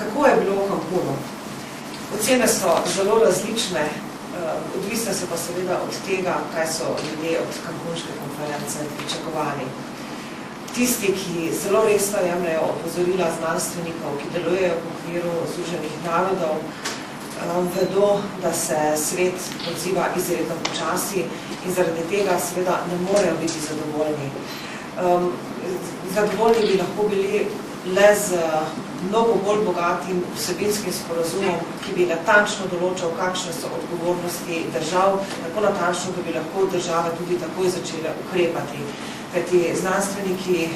Kako je bilo v Cancunu? Ocene so zelo različne, odvisne so pa seveda od tega, kaj so ljudje od Cancunške konference pričakovali. Tisti, ki zelo resno jemljajo opozorila znanstvenikov, ki delujejo v okviru Združenih narodov, vedo, da se svet odziva izredno počasi in zaradi tega seveda ne morejo biti zadovoljni. Zadovoljni bi lahko bili le z mnogo bolj bogatim vsebinskim sporazumom, ki bi natančno določal, kakšne so odgovornosti držav, tako natančno, da bi lahko države tudi takoj začele ukrepati. Kajti znanstveniki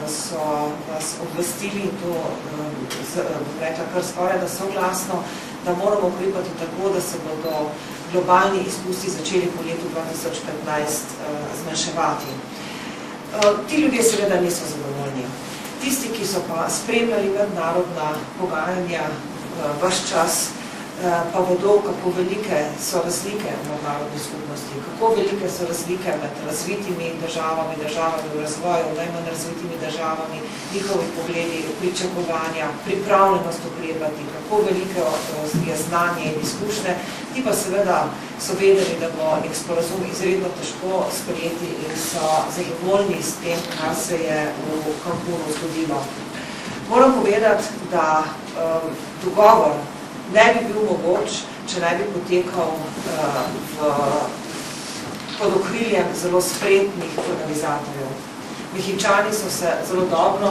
so nas obvestili, to rekla kar skoraj da soglasno, da moramo ukrepati tako, da se bodo globalni izpusti začeli po letu 2015 zmanjševati. Ti ljudje seveda niso zadovoljni. Tisti, ki so pa spremljali mednarodna pogajanja ves čas, pa vedo, kako velike so razlike v mednarodni skupnosti, kako velike so razlike med razvitimi državami, državami v razvoju, najmanj razvitimi državami, njihovi pogledi, pričakovanja, pripravljenost ukrepati, kako velike je znanje in izkušnje. Ti pa seveda so vedeli, da bo nek sporazum izredno težko sprejeti in so zadovoljni s tem, kar se je v Cancunu zgodilo. Moram povedati, da dogovor ne bi bil mogoč, če ne bi potekal pod okriljem zelo spretnih organizatorjev. Mehičani so se zelo dobro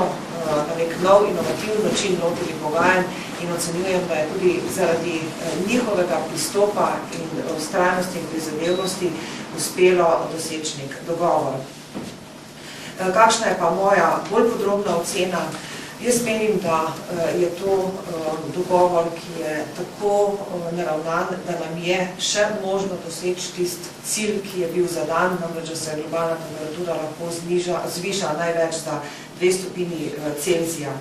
na nek nov inovativni način lotili pogajanj in ocenjujem, da je tudi zaradi njihovega pristopa in vztrajnosti in prizadevnosti uspelo doseči nek dogovor. Kakšna je pa moja bolj podrobna ocena? Jaz menim, da je to dogovor, ki je tako naravnan, da nam je še možno doseči tist cilj, ki je bil zadan, namreč, da se globalna temperatura lahko zviša največ za 2 stopinji Celzija.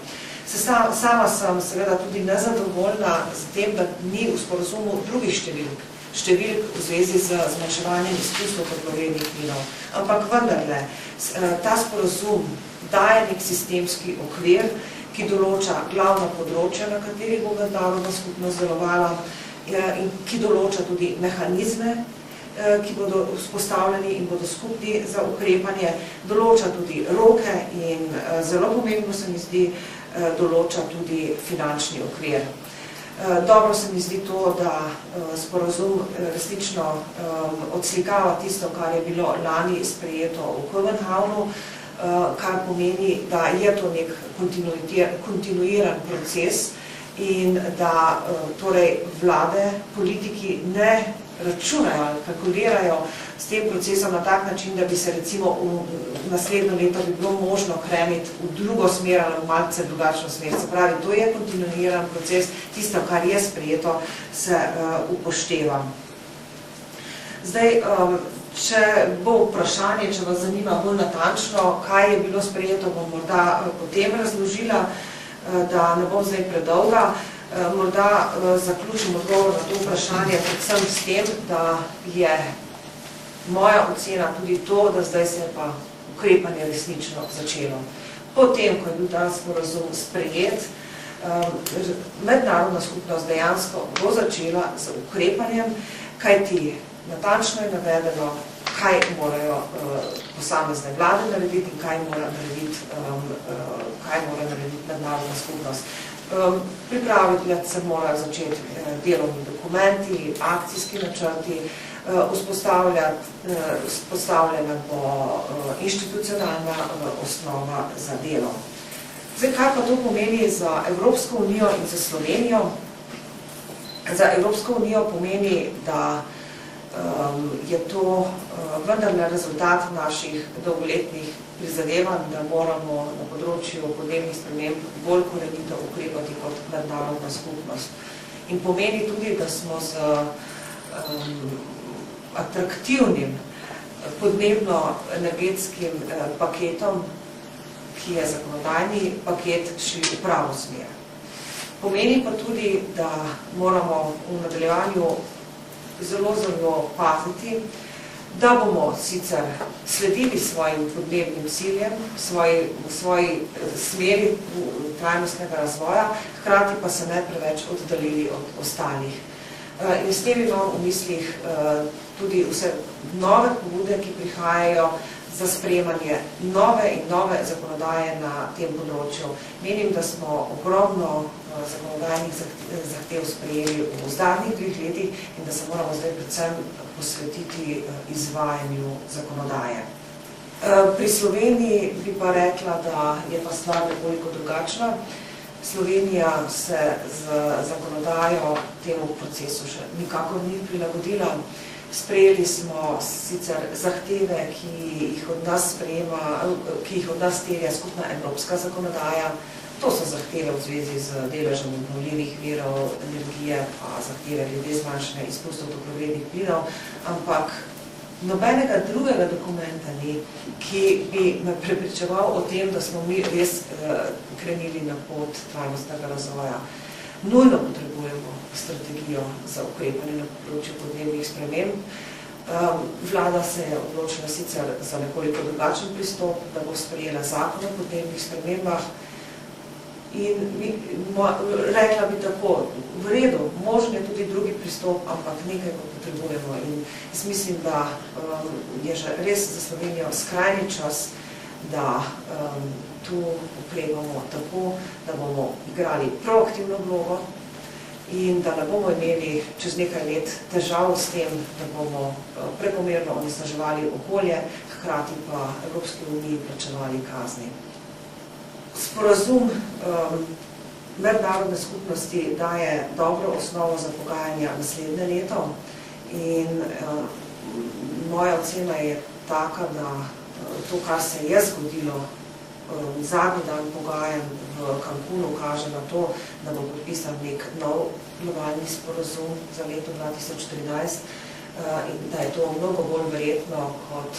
Sama sem seveda tudi nezadovoljna z tem, da ni v sporazumu drugih številk v zvezi z zmanjševanjem izpustov toplogrednih plinov. Ampak vendarle, ta sporazum daje nek sistemski okvir, ki določa glavna področja, na katerih bo mednarodna skupnost delovala in ki določa tudi mehanizme, ki bodo vzpostavljeni in bodo skupni za ukrepanje, določa tudi roke in zelo pomembno se mi zdi, določa tudi finančni okvir. Dobro se mi zdi to, da sporazum resnično odslikava tisto, kar je bilo lani sprejeto v Kopenhavnu, kar pomeni, da je to nek kontinuiran proces in da torej vlade, politiki ne računajo ali kalkulirajo s tem procesom na tak način, da bi se recimo v naslednjo leto bi bilo možno kreniti v drugo smer ali v malce drugačno smer. Se pravi, to je kontinuiran proces, tisto, kar je sprejeto, se upošteva. Zdaj, če bo vprašanje, če vas zanima bolj natančno, kaj je bilo sprejeto, bom morda potem razložila, da ne bom zdaj predolga. Morda zaključim odgovor na to vprašanje predvsem s tem, da je moja ocena tudi to, da zdaj se je pa ukrepanje resnično začelo. Potem, ko je bil ta sporazum sprejet, mednarodna skupnost dejansko bo začela z ukrepanjem, kajti natančno je navedeno, kaj morajo posamezne vlade narediti in kaj mora narediti mednarodna skupnost. Pripraviti se morajo začeti delovni dokumenti, akcijski načrti, vzpostavljena bo inštitucionalna osnova za delo. Zdaj, kaj pa to pomeni za Evropsko unijo in za Slovenijo? Za Evropsko unijo pomeni, da je to vendarle rezultat naših dolgoletnih prizadevanj, da moramo na področju podnebnih sprememb bolj korenito ukrepati kot mednarodna skupnost. In pomeni tudi, da smo z atraktivnim podnebno-energetskim paketom, ki je zakonodajni paket, šli v pravo smer. Pomeni pa tudi, da moramo v nadaljevanju zelo paziti, da bomo sicer sledili svojim podnebnim ciljem, svoji smeri trajnostnega razvoja, hkrati pa se ne preveč oddaljili od ostalih. In s tem imam v mislih tudi vse nove pobude, ki prihajajo za sprejemanje nove in nove zakonodaje na tem področju. Menim, da smo ogromno zakonodajnih zahtev sprejeli v zadnjih 2 letih in da se moramo zdaj predvsem posvetiti izvajanju zakonodaje. Pri Sloveniji bi pa rekla, da je pa stvar nekoliko drugačna. Slovenija se z zakonodajo temu procesu še nikakor ni prilagodila. Sprejeli smo sicer zahteve, ki jih od nas terja skupna evropska zakonodaja. To so zahteve v zvezi z deležem obnovljivih virov energije, pa zahteve glede zmanjšanja izpustov toplogrednih plinov, ampak nobenega drugega dokumenta ni, ki bi me prepričeval o tem, da smo mi res krenili na pot trajnostnega razvoja. Nujno potrebujemo strategijo za ukrepanje na področju podnebnih sprememb. Vlada se je odločila sicer za nekoliko drugačen pristop, da bo sprejela zakon o podnebnih spremembah. In rekla bi tako, v redu, možen je tudi drugi pristop, ampak nekaj pa potrebujemo. In jaz mislim, da je že res za Slovenijo skrajni čas, da tu ukrepamo tako, da bomo igrali proaktivno vlogo in da ne bomo imeli čez nekaj let težav s tem, da bomo prekomerno onesnaževali okolje, hkrati pa Evropski uniji plačevali kazni. Sporazum mednarodne skupnosti daje dobro osnovo za pogajanja naslednje leto in moja ocena je taka, da to, kar se je zgodilo zadnji dan pogajanj v Cancunu, kaže na to, da bo podpisan nek nov globalni sporazum za leto 2013 in da je to mnogo bolj verjetno, kot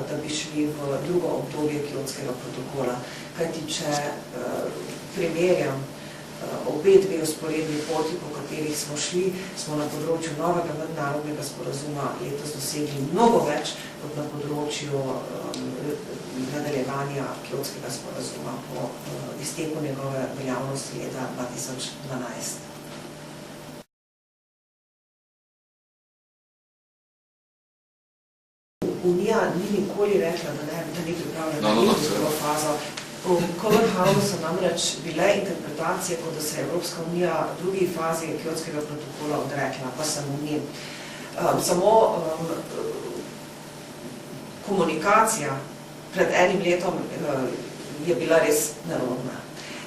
da bi šli v drugo obdobje Kjotskega protokola. Kajti, če primerjam obe dve vzporedni poti, po katerih smo šli, smo na področju novega mednarodnega sporazuma letos dosegli mnogo več kot na področju nadaljevanja Kjotskega sporazuma po izteku njegove veljavnosti leta 2012. Unija ni nikoli rekla, da ni pripravljena na drugo fazo. V Kopenhavnu so namreč bile interpretacije, kot da se je Evropska unija v drugi fazi Kjotskega protokola odrekla, pa samo ni. Samo komunikacija pred enim letom je bila res nerodna.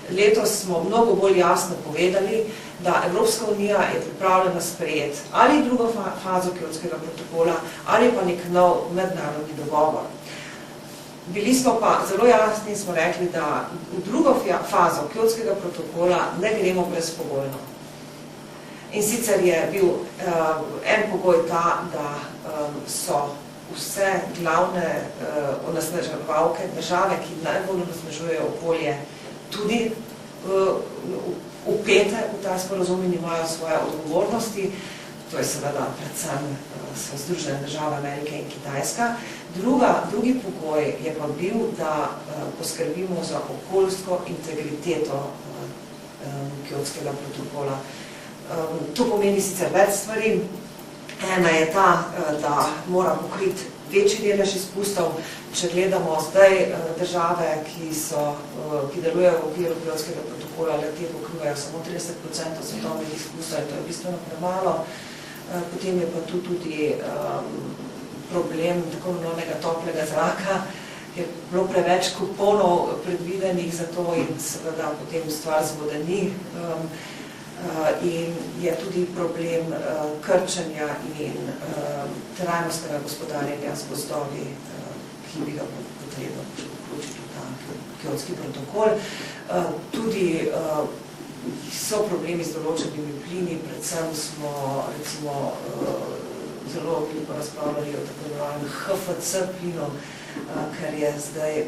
Letos smo mnogo bolj jasno povedali, da Evropska unija je pripravljena sprejeti ali drugo fazo Kjotskega protokola, ali pa nek nov mednarodni dogovor. Bili smo pa zelo jasni in smo rekli, da v drugo fazo Kjotskega protokola ne gremo brezpogojno. In sicer je bil en pogoj ta, da so vse glavne onesnaževalke države, ki najbolj onesnažujejo okolje, tudi vpete v ta sporazum in imajo svoje odgovornosti. To je seveda predvsem so Združene države Amerike in Kitajska. Drugi pogoj je pa bil, da poskrbimo za okoljsko integriteto Kjotskega protokola. To pomeni sicer več stvari. Ena je ta, da mora pokriti večji delež izpustov. Če gledamo zdaj države, ki delujejo v okviru Kjotskega protokola, le-te pokrivajo samo 30% svetovnih izpustov in to je bistveno premalo. Potem je pa tu tudi problem tako imenovanega toplega zraka, je bilo preveč kuponov predvidenih za to in seveda potem stvar zvodeni. In je tudi problem krčenja in trajnostnega gospodarjenja z gozdovi, ki bi ga potrebno vključiti v ta Kjotski protokol. Tudi so problemi z določenimi plini, predvsem smo recimo zelo veliko razpravljali o tako imenovanem HFC plinom, ker je zdaj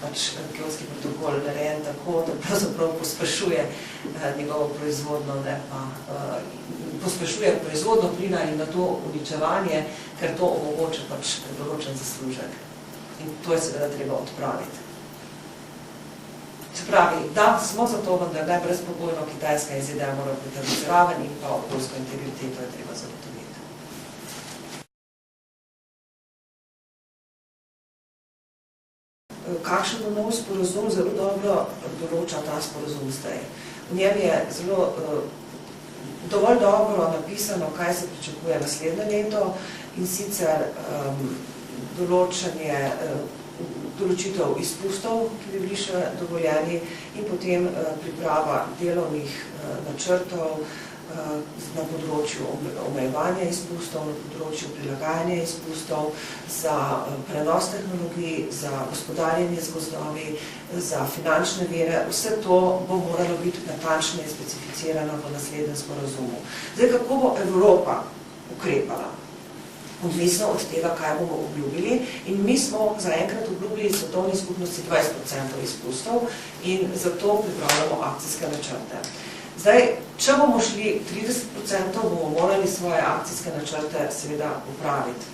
pač Kjotski protokol narejen tako, da pravzaprav pospešuje njegovo proizvodno, ne pa pospešuje proizvodno plina in na to uničevanje, ker to omogoča pač določen zaslužek. In to je seveda treba odpraviti. Se pravi, da smo za to, vendar ne brezpogojno Kitajska in ZDA morajo biti zraven in pa okoljsko integriteto je treba zagotoviti. Kakšen nov sporazum zelo dobro določa ta sporazum zdaj. V njem je zelo dovolj dobro napisano, kaj se pričakuje naslednje leto in sicer določitev izpustov, ki bi bili še dovoljeni in potem priprava delovnih načrtov na področju omejevanja izpustov, na področju prilagajanja izpustov, za prenos tehnologij, za gospodarjenje z gozdovi, za finančne vire. Vse to bo moralo biti natančneje specificirano v naslednjem sporazumu. Zdaj, kako bo Evropa ukrepala? Odvisno od tega, kaj bomo obljubili. In mi smo zaenkrat obljubili svetovni skupnosti 20% izpustov in zato pripravljamo akcijske načrte. Zdaj, če bomo šli 30%, bomo morali svoje akcijske načrte seveda upraviti.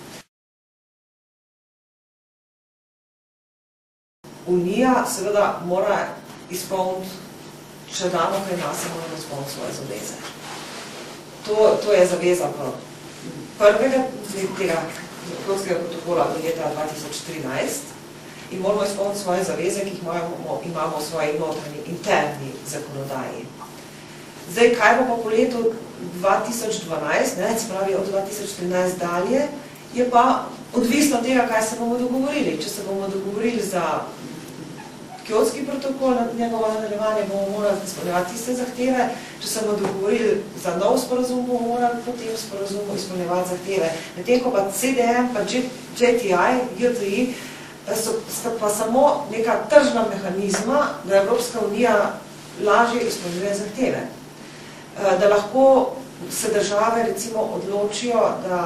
Unija seveda mora izpolniti, če damo kaj nas, moramo izpolniti svoje zaveze. To je zaveza prvega tega Kjotskega protokola do leta 2013 in moramo izpolniti svoje zaveze, ki jih imamo v svoji notranji interni zakonodaji. Zdaj, kaj bo pa po letu 2012, se pravi od 2013 dalje, je pa odvisno od tega, kaj se bomo dogovorili. Če se bomo dogovorili za Kjotski protokol, njegovo nadaljevanje bomo morali izpolnjevati tiste zahteve, če se bomo dogovorili za nov sporazum, bomo morali po tem sporazumu izpolnjevati zahteve. Medtem ko pa CDM, pa JTI, sta pa samo neka tržna mehanizma, da Evropska unija lažje izpolnjuje zahteve. Da lahko se države recimo odločijo, da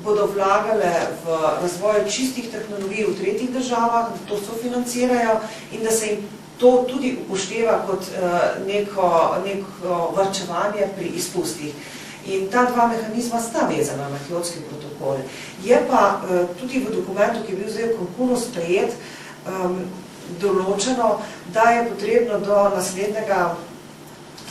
bodo vlagale v razvoj čistih tehnologij v tretjih državah, da to sofinancirajo in da se jim to tudi upošteva kot neko varčevanje pri izpustih. In ta dva mehanizma sta vezana na Kjotski protokol. Je pa tudi v dokumentu, ki je bil zdaj v Cancunu sprejet, določeno, da je potrebno do naslednjega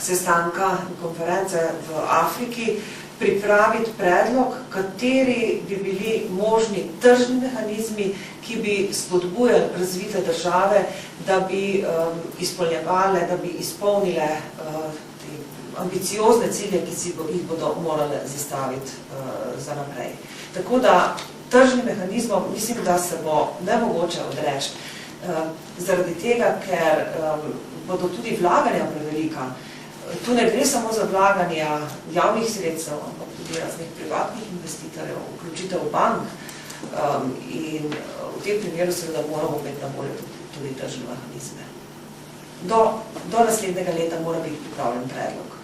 sestanka konference v Afriki pripraviti predlog, kateri bi bili možni tržni mehanizmi, ki bi spodbujali razvite države, da bi izpolnjevale, da bi izpolnile ambiciozne cilje, ki si jih bodo morale zastaviti za naprej. Tako da tržni mehanizmom mislim, da se bo nemogoče odreči. Zaradi tega, ker bodo tudi vlaganja prevelika. Tu ne gre samo za vlaganje javnih sredstev, ampak tudi raznih privatnih investitorjev, vključitev bank in v tem primeru seveda moramo imeti na voljo tudi tržne mehanizme. Do naslednjega leta mora biti pripravljen predlog.